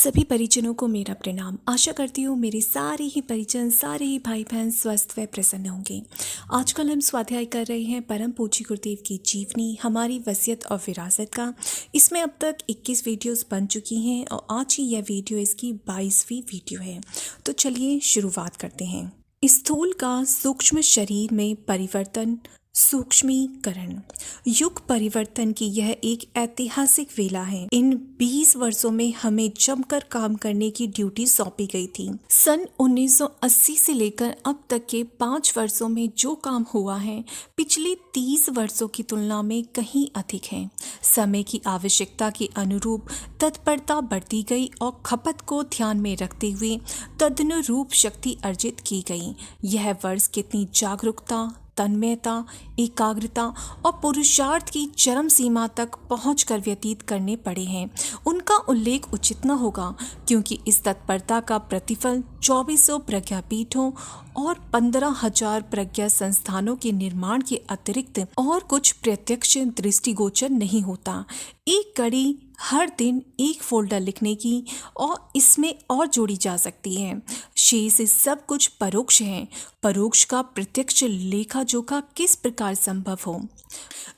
सभी परिजनों को मेरा प्रणाम। आशा करती हूँ मेरे सारे ही परिजन, सारे ही भाई बहन स्वस्थ व प्रसन्न होंगे। आजकल हम स्वाध्याय कर रहे हैं परम पूज्य गुरुदेव की जीवनी, हमारी वसीयत और विरासत का। इसमें अब तक 21 वीडियोस बन चुकी हैं और आज ही यह वीडियो इसकी 22वीं वीडियो है। तो चलिए शुरुआत करते हैं। स्थूल का सूक्ष्म शरीर में परिवर्तन, सूक्ष्मीकरण। युग परिवर्तन की यह एक ऐतिहासिक वेला है। इन 20 वर्षों में हमें जमकर काम करने की ड्यूटी सौंपी गई थी। सन 1980 से लेकर अब तक के 5 वर्षों में जो काम हुआ है, पिछले 30 वर्षों की तुलना में कहीं अधिक है। समय की आवश्यकता के अनुरूप तत्परता बढ़ती गई और खपत को ध्यान में रखते हुए तदनुरूप शक्ति अर्जित की गई। यह वर्ष कितनी जागरूकता, तन्मयता, एकाग्रता और पुरुषार्थ की चरम सीमा तक पहुंचकर व्यतीत करने पड़े हैं, उनका उल्लेख उचित न होगा, क्योंकि इस तत्परता का प्रतिफल 2400 प्रज्ञापीठों और 15,000 प्रज्ञा संस्थानों के निर्माण के अतिरिक्त और कुछ प्रत्यक्ष दृष्टिगोचर नहीं होता। एक कड़ी हर दिन एक फोल्डर लिखने की और इसमें और जोड़ी जा सकती है। शेष सब कुछ परोक्ष है। परोक्ष का प्रत्यक्ष लेखा जोखा किस प्रकार संभव हो।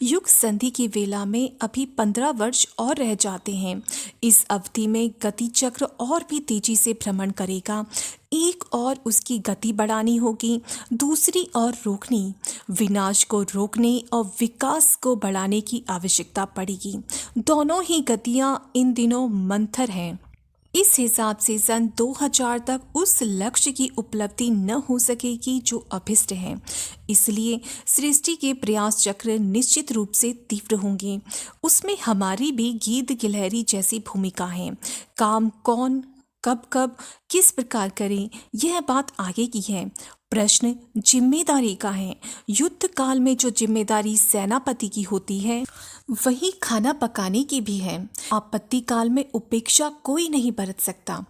युग संधि की वेला में अभी 15 वर्ष और रह जाते हैं। इस अवधि में गति चक्र और भी तेजी से भ्रमण करेगा। एक और उसकी गति बढ़ानी होगी, दूसरी और रोकनी। विनाश को रोकने और विकास को बढ़ाने की आवश्यकता पड़ेगी। दोनों ही गतियां इन दिनों मंथर हैं। इस हिसाब से सन 2000 तक उस लक्ष्य की उपलब्धि न हो सकेगी जो अभिष्ट है। इसलिए सृष्टि के प्रयास चक्र निश्चित रूप से तीव्र होंगे। उसमें हमारी भी गीत गिलहरी जैसी भूमिका है। काम कौन, कब कब, किस प्रकार करें, यह बात आगे की है। प्रश्न जिम्मेदारी का है। युद्ध काल में जो जिम्मेदारी सेनापति की होती है, वही खाना पकाने की भी है। आपत्ति काल में उपेक्षा कोई नहीं बरत सकता।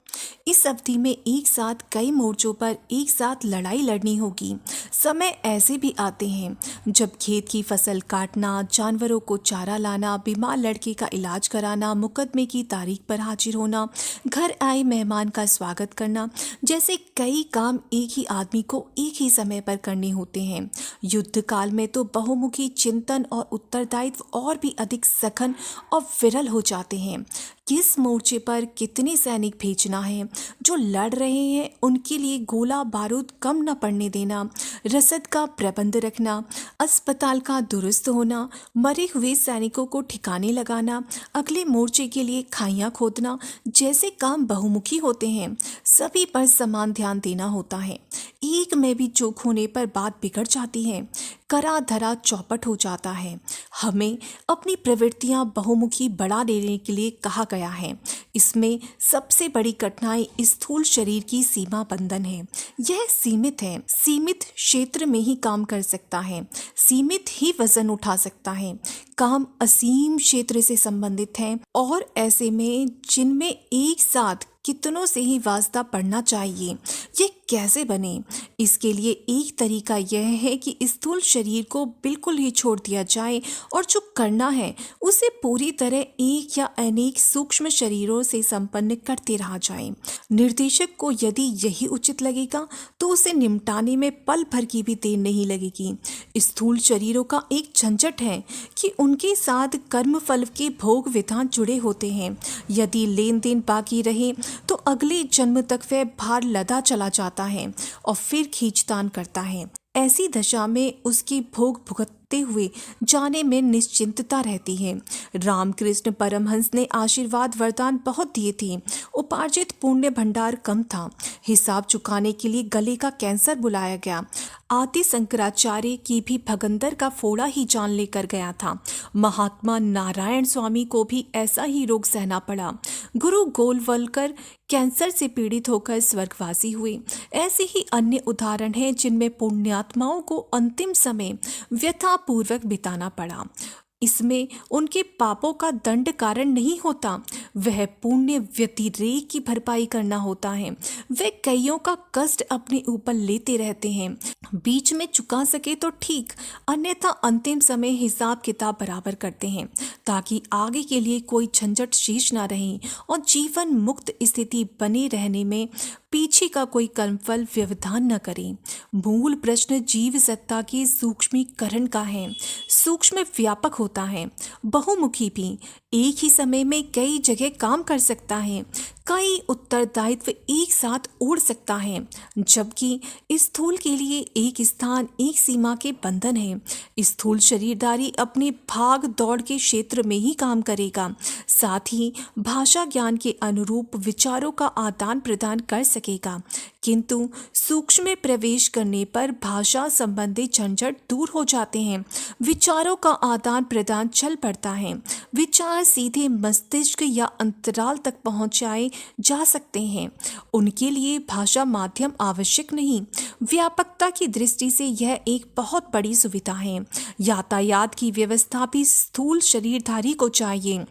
इस अवधि में एक साथ कई मोर्चों पर एक साथ लड़ाई लड़नी होगी। समय ऐसे भी आते हैं जब खेत की फसल काटना, जानवरों को चारा लाना, बीमार लड़के का इलाज कराना, मुकदमे की तारीख पर हाजिर होना, घर आए मेहमान का स्वागत करना, जैसे कई काम एक ही आदमी को एक ही समय पर करने होते हैं। युद्ध काल में तो बहुमुखी चिंतन और उत्तरदायित्व और भी अधिक सघन और विरल हो जाते हैं। किस मोर्चे पर कितने सैनिक भेजना है, जो लड़ रहे हैं उनके लिए गोला बारूद कम न पड़ने देना, रसद का प्रबंध रखना, अस्पताल का दुरुस्त होना, मरे हुए सैनिकों को ठिकाने लगाना, अगले मोर्चे के लिए खाइयां खोदना, जैसे काम बहुमुखी होते हैं। सभी पर समान ध्यान देना होता है। एक में भी चूक होने पर बात बिगड़ जाती है, करा धरा चौपट हो जाता है। हमें अपनी प्रवृत्तियां बहुमुखी बढ़ा देने के लिए कहा गया है। इसमें सबसे बड़ी कठिनाई स्थूल शरीर की सीमा बंधन है। यह सीमित है, सीमित क्षेत्र में ही काम कर सकता है, सीमित ही वजन उठा सकता है। काम असीम क्षेत्र से संबंधित है और ऐसे में जिनमें एक साथ कितनों से ही वास्ता पड़ना चाहिए, ये कैसे बने। इसके लिए एक तरीका यह है कि स्थूल शरीर को बिल्कुल ही छोड़ दिया जाए और जो करना है उसे पूरी तरह एक या अनेक सूक्ष्म शरीरों से संपन्न करते रहा जाए। निर्देशक को यदि यही उचित लगेगा तो उसे निपटाने में पल भर की भी देर नहीं लगेगी। स्थूल शरीरों का एक झंझट है कि उनके साथ कर्म फल के भोग विधान जुड़े होते हैं। यदि लेन देन बाकी रहे तो अगले जन्म तक वह भार लदा चला जाता है और फिर खींचतान करता है। ऐसी दशा में उसकी भोग भुगतते हुए जाने में निश्चिंतता रहती है। रामकृष्ण परमहंस ने आशीर्वाद वरदान बहुत दिए थे। उपार्जित पुण्य भंडार कम था। हिसाब चुकाने के लिए गले का कैंसर बुलाया गया। आदि शंकराचार्य की भी भगंदर का फोड़ा ही जान लेकर गया था। महात्मा नारायण स्वामी को भी ऐसा ही रोग सहना पड़ा। गुरु गोलवलकर कैंसर से पीड़ित होकर स्वर्गवासी हुए। ऐसे ही अन्य उदाहरण हैं जिनमें पुण्यात्माओं को अंतिम समय व्यथापूर्वक बिताना पड़ा। इसमें उनके पापों का दंड कारण नहीं होता, वह पुण्य व्यतिरेक की भरपाई करना होता है। वे कईयों का कष्ट अपने ऊपर लेते रहते हैं। बीच में चुका सके तो ठीक, अन्यथा अंतिम समय हिसाब किताब बराबर करते हैं ताकि आगे के लिए कोई झंझट शेष ना रहे और जीवन मुक्त स्थिति बने रहने में पीछे का कोई कर्मफल व्यवधान न करें। मूल प्रश्न जीव सत्ता के सूक्ष्मीकरण का है। सूक्ष्म व्यापक होता है, बहुमुखी भी, एक ही समय में कई जगह काम कर सकता है, कई उत्तरदायित्व एक साथ ओढ़ सकता है, जबकि स्थूल के लिए एक स्थान एक सीमा के बंधन है। स्थूल शरीरधारी अपने भाग दौड़ के क्षेत्र में ही काम करेगा, साथ ही भाषा ज्ञान के अनुरूप विचारों का आदान प्रदान कर सकेगा, किंतु सूक्ष्म में प्रवेश करने पर भाषा संबंधी झंझट दूर हो जाते हैं, विचारों का आदान प्रदान चल पड़ता है, विचार सीधे मस्तिष्क या अंतराल तक पहुंचाए जा सकते हैं। उनके लिए भाषा माध्यम आवश्यक नहीं। व्यापकता की दृष्टि से यह एक बहुत बड़ी सुविधा है। यातायात की व्यवस्था भी स्थूल शरीरधारी को चाहिए।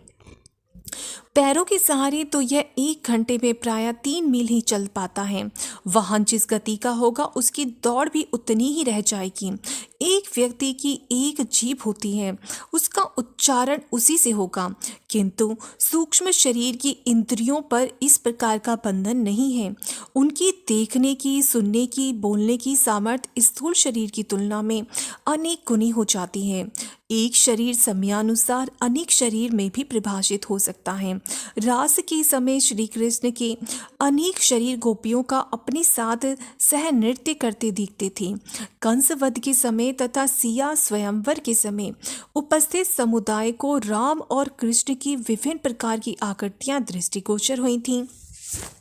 पैरों के सहारे तो यह 1 घंटे में प्रायः 3 मील ही चल पाता है। वाहन जिस गति का होगा उसकी दौड़ भी उतनी ही रह जाएगी। एक व्यक्ति की एक जीभ होती है, उसका उच्चारण उसी से होगा, किंतु सूक्ष्म शरीर की इंद्रियों पर इस प्रकार का बंधन नहीं है। उनकी देखने की, सुनने की, बोलने की सामर्थ्य स्थूल शरीर की तुलना में अनेक गुनी हो जाती है। एक शरीर समयानुसार अनेक शरीर में भी परिभाषित हो सकता है। रास के समय श्री कृष्ण के अनेक शरीर गोपियों का अपने साथ सह नृत्य करते दिखते थे। कंस वध के समय तथा सिया स्वयंवर के समय उपस्थित समुदाय को राम और कृष्ण की विभिन्न प्रकार की आकृतियां दृष्टिगोचर हुई थीं।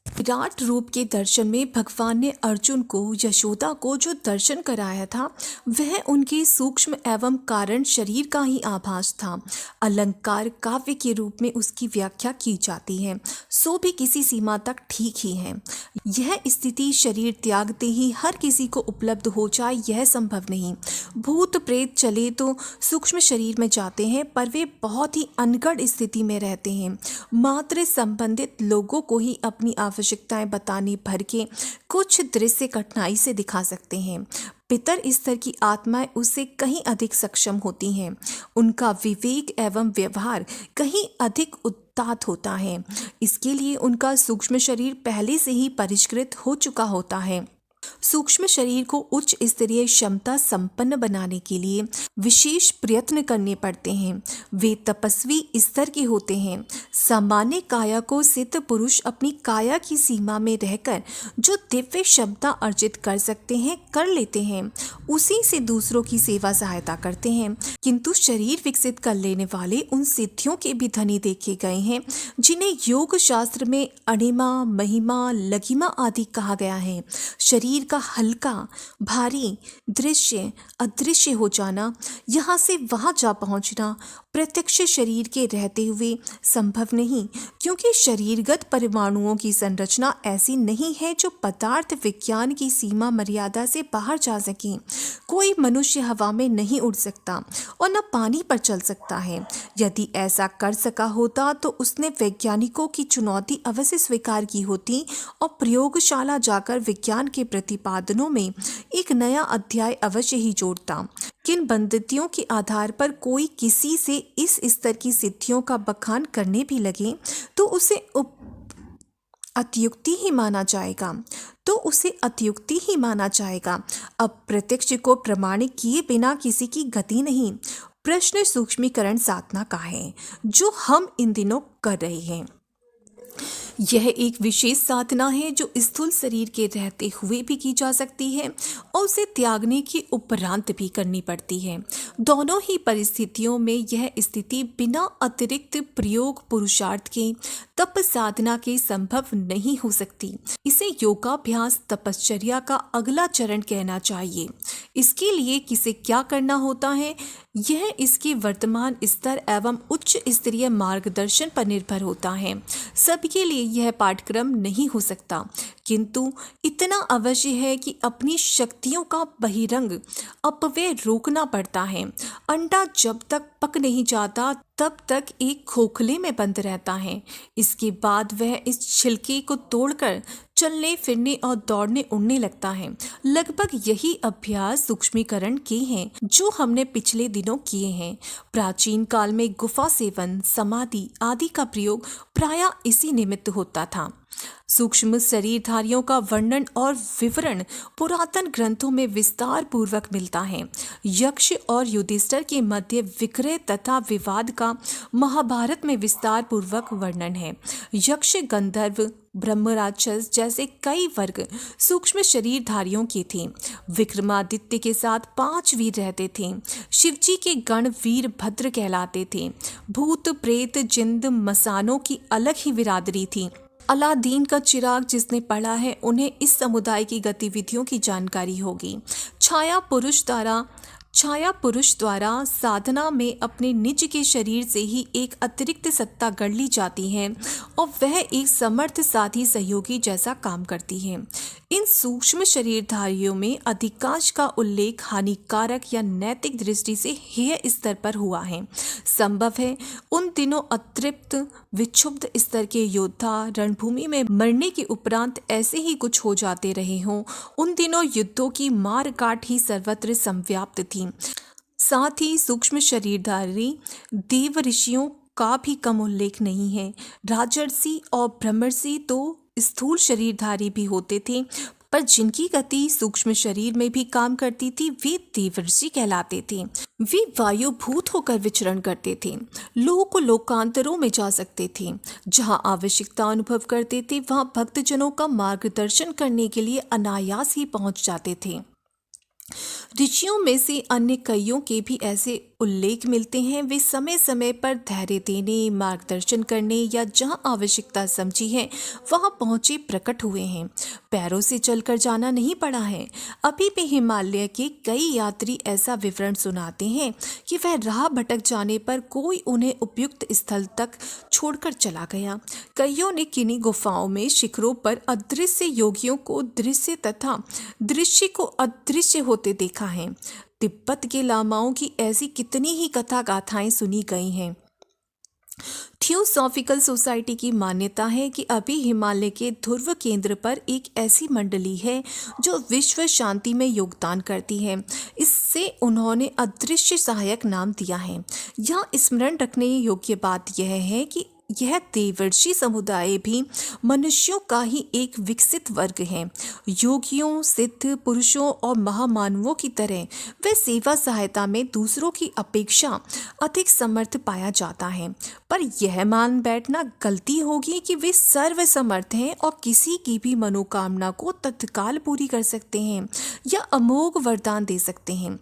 विराट रूप के दर्शन में भगवान ने अर्जुन को, यशोदा को जो दर्शन कराया था वह उनके सूक्ष्म एवं कारण शरीर का ही आभास था। अलंकार काव्य के रूप में उसकी व्याख्या की जाती है, सो भी किसी सीमा तक ठीक ही है। यह स्थिति शरीर त्यागते ही हर किसी को उपलब्ध हो जाए यह संभव नहीं। भूत प्रेत चले तो सूक्ष्म शरीर में जाते हैं, पर वे बहुत ही अनगढ़ स्थिति में रहते हैं। मात्र संबंधित लोगों को ही अपनी आवश्यकताएं बताने भर के कुछ दृश्य कठिनाई से दिखा सकते हैं। पितर स्तर की आत्माएं उससे कहीं अधिक सक्षम होती हैं। उनका विवेक एवं व्यवहार कहीं अधिक उदात्त होता है। इसके लिए उनका सूक्ष्म शरीर पहले से ही परिष्कृत हो चुका होता है। सूक्ष्म शरीर को उच्च स्तरीय क्षमता संपन्न बनाने के लिए विशेष प्रयत्न करने पड़ते हैं। वे तपस्वी स्तर के होते हैं। सामान्य काया को सिद्ध पुरुष अपनी काया की सीमा में रहकर जो दिव्य क्षमता अर्जित कर सकते हैं कर लेते हैं, उसी से दूसरों की सेवा सहायता करते हैं। किंतु शरीर विकसित कर लेने वाले उन सिद्धियों के भी धनी देखे गए हैं जिन्हें योग शास्त्र में अणिमा, महिमा, लघिमा आदि कहा गया है। शरीर का हल्का, भारी, दृश्य, अदृश्य हो जाना, यहाँ से वहाँ जा पहुँचना प्रत्यक्ष शरीर के रहते हुए संभव नहीं, क्योंकि शरीरगत परमाणुओं की संरचना ऐसी नहीं है जो पदार्थ विज्ञान की सीमा मर्यादा से बाहर जा सके। कोई मनुष्य हवा में नहीं उड़ सकता और न पानी पर चल सकता है। यदि ऐसा कर सका होता तो उसने वैज्ञानिकों की चुनौती अवश्य स्वीकार की होती और प्रयोगशाला जाकर विज्ञान के प्रतिपादनों में एक नया अध्याय अवश्य ही जोड़ता। किंवदंतियों के आधार पर कोई किसी से इस स्तर की सिद्धियों का बखान करने भी लगे तो उसे अतियुक्ति ही माना जाएगा। अब प्रत्यक्ष को प्रमाणित किए बिना किसी की गति नहीं। प्रश्न सूक्ष्मीकरण साधना का है जो हम इन दिनों कर रहे हैं। यह एक विशेष साधना है जो स्थूल शरीर के रहते हुए भी की जा सकती है और उसे त्यागने के उपरांत भी करनी पड़ती है। दोनों ही परिस्थितियों में यह स्थिति बिना अतिरिक्त प्रयोग पुरुषार्थ के, तप साधना के संभव नहीं हो सकती। इसे योगाभ्यास, तपश्चर्या का अगला चरण कहना चाहिए। इसके लिए किसे क्या करना होता है यह इसके वर्तमान स्तर एवं उच्च स्तरीय मार्गदर्शन पर निर्भर होता है। सबके लिए यह पाठ्यक्रम नहीं हो सकता। किंतु इतना अवश्य है कि अपनी शक्तियों का बहिरंग अपव्यय रोकना पड़ता है। अंडा जब तक पक नहीं जाता तब तक एक खोखले में बंद रहता है। इसके बाद वह इस छिलके को तोड़कर चलने फिरने और दौड़ने उड़ने लगता है। लगभग यही अभ्यास सूक्ष्मीकरण के हैं जो हमने पिछले दिनों किए हैं। प्राचीन काल में गुफा सेवन, समाधि आदि का प्रयोग प्रायः इसी निमित्त होता था। सूक्ष्म शरीरधारियों का वर्णन और विवरण पुरातन ग्रंथों में विस्तार पूर्वक मिलता है। यक्ष और युधिष्ठिर के मध्य विक्रय तथा विवाद का महाभारत में विस्तार पूर्वक वर्णन है। यक्ष, गंधर्व, ब्रह्म, राक्षस जैसे कई वर्ग सूक्ष्म शरीरधारियों के थे। विक्रमादित्य के साथ 5 वीर रहते थे। शिवजी के गण वीरभद्र कहलाते थे। भूत, प्रेत, जिंद, मसानों की अलग ही बिरादरी थी। अलादीन का चिराग जिसने पढ़ा है उन्हें इस समुदाय की गतिविधियों की जानकारी होगी। छाया पुरुष द्वारा साधना में अपने निज के शरीर से ही एक अतिरिक्त सत्ता गढ़ ली जाती है और वह एक समर्थ साथी सहयोगी जैसा काम करती है। इन सूक्ष्म शरीरधारियों में अधिकांश का उल्लेख हानिकारक या नैतिक दृष्टि से हेय स्तर पर हुआ है। संभव है उन दिनों अतृप्त विक्षुब्ध स्तर के योद्धा रणभूमि में मरने के उपरांत ऐसे ही कुछ हो जाते रहे हों। उन दिनों युद्धों की मार काट ही सर्वत्र संव्याप्त थी। साथ ही सूक्ष्म शरीरधारी देव ऋषियों का भी कम उल्लेख नहीं है। राजर्षि और ब्रह्मर्षि तो स्थूल शरीरधारी भी होते थे, पर जिनकी गति सूक्ष्म शरीर में भी काम करती थी वे देवर्षि कहलाते थे। वे वायुभूत होकर विचरण करते थे, लोक लोकांतरों में जा सकते थे। जहाँ आवश्यकता अनुभव करते थे वहाँ भक्तजनों का मार्गदर्शन करने के लिए अनायास ही पहुँच जाते थे। ऋषियों में से अन्य कईयों के भी ऐसे उल्लेख मिलते हैं। वे समय समय पर धैर्य देने, मार्गदर्शन करने या जहां आवश्यकता समझी है वहां पहुंचे प्रकट हुए हैं। पैरों से चलकर जाना नहीं पड़ा है। अभी भी हिमालय के कई यात्री ऐसा विवरण सुनाते हैं कि वह राह भटक जाने पर कोई उन्हें उपयुक्त स्थल तक छोड़कर चला गया। कईयों ने किन्हीं गुफाओं में शिखरों पर अदृश्य योगियों को दृश्य तथा दृश्य को अदृश्य होते देखा है। तिब्बत के लामाओं की ऐसी कितनी ही कथा गाथाएं सुनी गई हैं। थियोसॉफिकल सोसाइटी की मान्यता है कि अभी हिमालय के ध्रुव केंद्र पर एक ऐसी मंडली है जो विश्व शांति में योगदान करती है। इससे उन्होंने अदृश्य सहायक नाम दिया है। यहाँ स्मरण रखने योग्य बात यह है कि यह देवर्षि समुदाय भी मनुष्यों का ही एक विकसित वर्ग है। योगियों, सिद्ध पुरुषों और महामानवों की तरह वे सेवा सहायता में दूसरों की अपेक्षा अधिक समर्थ पाया जाता है। पर यह मान बैठना गलती होगी कि वे सर्वसमर्थ हैं और किसी की भी मनोकामना को तत्काल पूरी कर सकते हैं या अमोघ वरदान दे सकते हैं।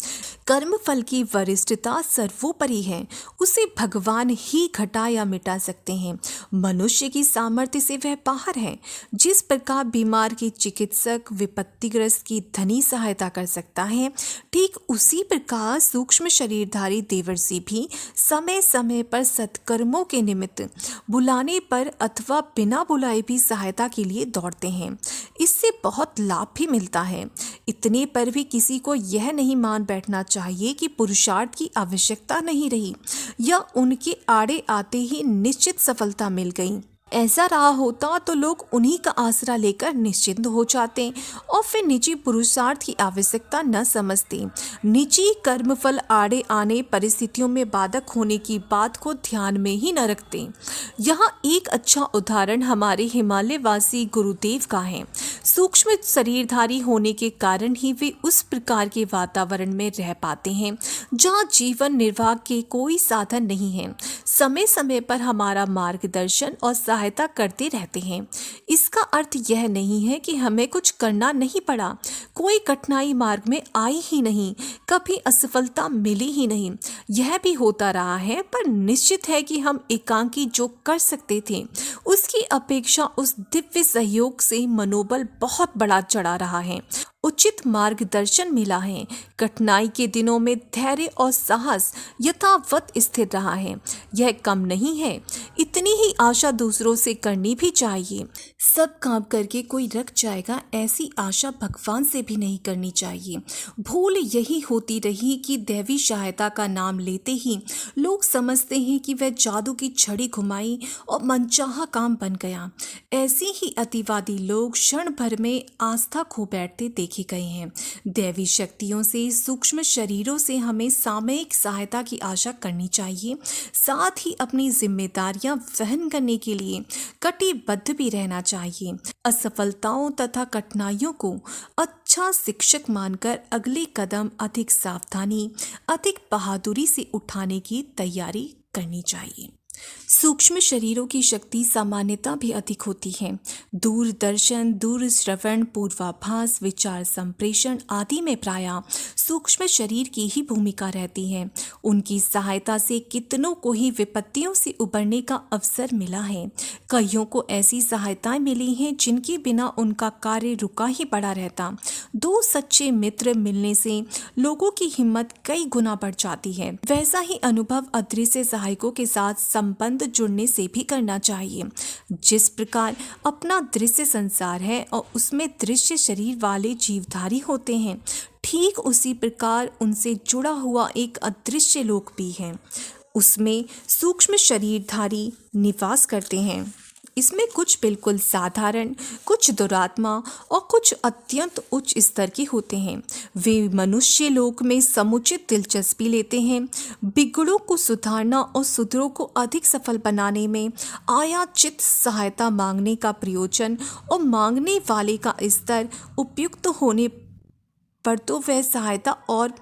कर्म फल की वरिष्ठता सर्वोपरि है, उसे भगवान ही घटा या मिटा सकते हैं। मनुष्य की सामर्थ्य से वह बाहर है। जिस प्रकार बीमार की चिकित्सक विपत्तिग्रस्त की धनी सहायता कर सकता है, ठीक उसी प्रकार सूक्ष्म शरीरधारी देवर्षि भी समय समय पर सत्कर्मों के निमित्त बुलाने पर अथवा बिना बुलाए भी सहायता के लिए दौड़ते हैं। इससे बहुत लाभ भी मिलता है। इतने पर भी किसी को यह नहीं मान बैठना चाहिए कि पुरुषार्थ की आवश्यकता नहीं रही या उनके आड़े आते ही निश्चित सफलता मिल गई। ऐसा रहा होता तो लोग उन्हीं का आसरा लेकर निश्चिंत हो जाते और फिर निजी पुरुषार्थ की आवश्यकता न समझते। निजी कर्मफल आड़े आने परिस्थितियों में बाधक होने की बात को ध्यान में ही न रखते। यहाँ एक अच्छा उदाहरण हमारे हिमालयवासी गुरुदेव का है। सूक्ष्म शरीरधारी होने के कारण ही वे उस प्रकार के वातावरण में रह पाते हैं जहाँ जीवन निर्वाह के कोई साधन नहीं है। समय समय पर हमारा मार्गदर्शन और सहायता करते रहते हैं। इसका अर्थ यह नहीं है कि हमें कुछ करना नहीं पड़ा, कोई कठिनाई मार्ग में आई ही नहीं, कभी असफलता मिली ही नहीं। यह भी होता रहा है, पर निश्चित है कि हम एकांकी जो कर सकते थे उसकी अपेक्षा उस दिव्य सहयोग से मनोबल बहुत बड़ा चढ़ा रहा है। उचित मार्गदर्शन मिला है। कठिनाई के दिनों में धैर्य और साहस यथावत स्थिर रहा है। यह कम नहीं है, इतनी ही आशा दूसरों से करनी भी चाहिए। सब काम करके कोई रख जाएगा, ऐसी आशा भगवान से भी नहीं करनी चाहिए। भूल यही होती रही कि दैवी सहायता का नाम लेते ही लोग समझते हैं कि वह जादू की छड़ी घुमाई और मनचाहा काम बन गया। ऐसे ही अतिवादी लोग क्षण भर में आस्था खो बैठते देखे गए हैं। दैवी शक्तियों से, सूक्ष्म शरीरों से हमें सामयिक सहायता की आशा करनी चाहिए। साथ ही अपनी जिम्मेदारियां वहन करने के लिए कटिबद्ध भी रहना चाहिए। असफलताओं तथा कठिनाइयों को अच्छा शिक्षक मानकर अगले कदम अधिक सावधानी, अधिक बहादुरी से उठाने की तैयारी करनी चाहिए। सूक्ष्म शरीरों की शक्ति सामान्यता भी अधिक होती है। दूरदर्शन, दूर श्रवण, पूर्वाभास, विचार संप्रेषण आदि में प्रायः सूक्ष्म शरीर की ही भूमिका रहती है। उनकी सहायता से कितनों को ही विपत्तियों से उबरने का अवसर मिला है। कईयों को ऐसी सहायताएं मिली हैं जिनके बिना उनका कार्य रुका ही पड़ा रहता। दो सच्चे मित्र मिलने से लोगों की हिम्मत कई गुना बढ़ जाती है। वैसा ही अनुभव अदृश्य सहायकों के साथ संबंध जुड़ने से भी करना चाहिए। जिस प्रकार अपना दृश्य संसार है और उसमें दृश्य शरीर वाले जीवधारी होते हैं, ठीक उसी प्रकार उनसे जुड़ा हुआ एक अदृश्य लोक भी है। उसमें सूक्ष्म शरीरधारी निवास करते हैं। इसमें कुछ बिल्कुल साधारण, कुछ दुरात्मा और कुछ अत्यंत उच्च स्तर के होते हैं। वे मनुष्य लोक में समुचित दिलचस्पी लेते हैं। बिगड़ों को सुधारना और सुधरों को अधिक सफल बनाने में आयाचित सहायता मांगने का प्रयोजन और मांगने वाले का स्तर उपयुक्त होने पर तो वह सहायता और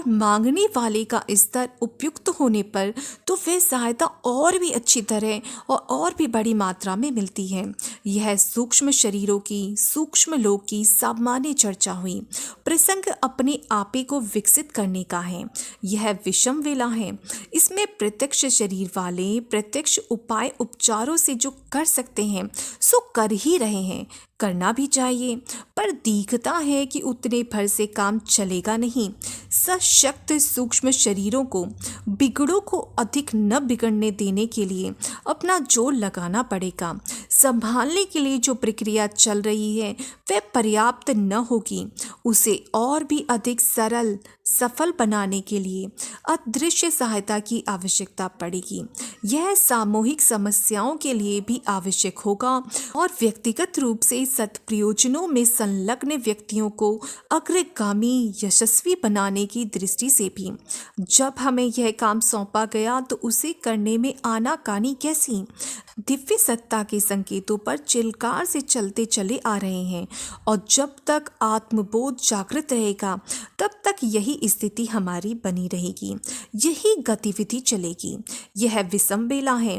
मांगने वाले का स्तर उपयुक्त होने पर तो वह सहायता और भी अच्छी तरह और भी बड़ी मात्रा में मिलती है। यह सूक्ष्म शरीरों की, सूक्ष्म लोक की सामान्य चर्चा हुई। प्रसंग अपने आपे को विकसित करने का है। यह विषम वेला है। इसमें प्रत्यक्ष शरीर वाले प्रत्यक्ष उपाय उपचारों से जो कर सकते हैं सो कर ही रहे हैं, करना भी चाहिए, पर दिखता है कि उतने भर से काम चलेगा नहीं। सशक्त सूक्ष्म शरीरों को बिगड़ों को अधिक न बिगड़ने देने के लिए अपना जोर लगाना पड़ेगा। संभालने के लिए जो प्रक्रिया चल रही है वह पर्याप्त न होगी। उसे और भी अधिक सरल, सफल बनाने के लिए अदृश्य सहायता की आवश्यकता पड़ेगी। यह सामूहिक समस्याओं के लिए भी आवश्यक होगा और व्यक्तिगत रूप से सत्प्रयोजनों में संलग्न व्यक्तियों को अग्रगामी, यशस्वी बनाने की दृष्टि से भी। जब हमें यह काम सौंपा गया तो उसे करने में आनाकानी कैसी? दिव्य सत्ता के संकेतों पर चिलकार से चलते चले आ रहे हैं और जब तक आत्मबोध जागृत रहेगा तब तक यही स्थिति हमारी बनी रहेगी, यही गतिविधि चलेगी। यह विषम बेला है।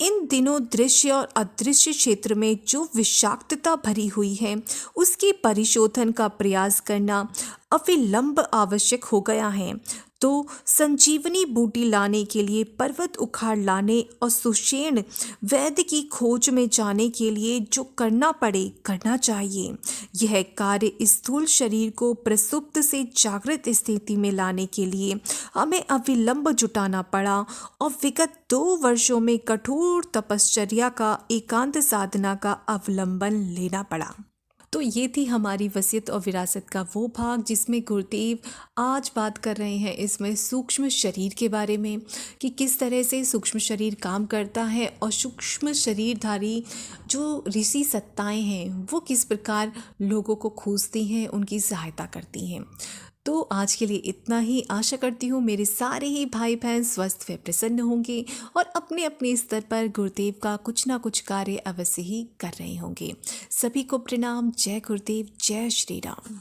इन दिनों दृश्य और अदृश्य क्षेत्र में जो विषाक्तता भरी हुई है उसके परिशोधन का प्रयास करना अविलंब आवश्यक हो गया है। तो संजीवनी बूटी लाने के लिए पर्वत उखाड़ लाने और सुषेण वैद्य की खोज में जाने के लिए जो करना पड़े करना चाहिए। यह कार्य स्थूल शरीर को प्रसुप्त से जागृत स्थिति में लाने के लिए हमें अविलंब जुटाना पड़ा और विगत 2 वर्षों में कठोर तपश्चर्या का, एकांत साधना का अवलंबन लेना पड़ा। तो ये थी हमारी वसीयत और विरासत का वो भाग जिसमें गुरुदेव आज बात कर रहे हैं इसमें सूक्ष्म शरीर के बारे में कि किस तरह से सूक्ष्म शरीर काम करता है और सूक्ष्म शरीरधारी जो ऋषि सत्ताएं हैं वो किस प्रकार लोगों को खोजती हैं, उनकी सहायता करती हैं। तो आज के लिए इतना ही। आशा करती हूँ मेरे सारे ही भाई बहन स्वस्थ व प्रसन्न होंगे और अपने अपने स्तर पर गुरुदेव का कुछ ना कुछ कार्य अवश्य ही कर रहे होंगे। सभी को प्रणाम। जय गुरुदेव, जय श्री राम।